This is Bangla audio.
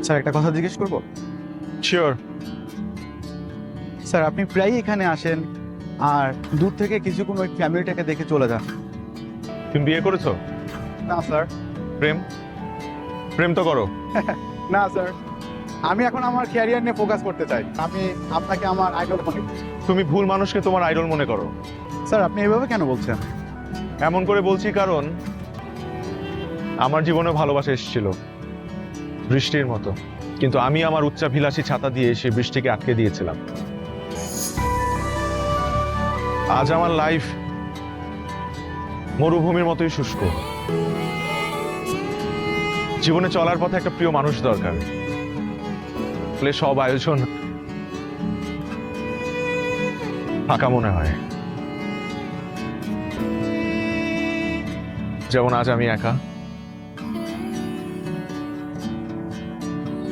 স্যার একটা কথা জিজ্ঞেস করবো? শিওর। স্যার আপনি প্রায়ই এখানে আসেন আর দূর থেকে কিছুক্ষণ ওই ফ্যামিলিটাকে দেখে চলে যান। তুমি বিয়ে করেছো? না স্যার। প্রেম? প্রেম তো করো। না স্যার, আমি এখন আমার ক্যারিয়ার নিয়ে ফোকাস করতে চাই। আমি আপনাকে আমার আইডল মনে করি। তুমি ভুল মানুষকে তোমার আইডল মনে করো। স্যার আপনি এভাবে কেন বলছেন? এমন করে বলছি কারণ আমার জীবনে ভালোবাসা এসেছিল বৃষ্টির মতো, কিন্তু আমি আমার উচ্চাভিলাষী ছাতা দিয়ে সেই বৃষ্টিকে আটকে দিয়েছিলাম। আজ আমার লাইফ মরুভূমির মতোই শুষ্ক। জীবনে চলার পথে একটা প্রিয় মানুষ দরকার, ফলে সব আয়োজন ফাঁকা মনে হয়। যেমন আজ আমি একা।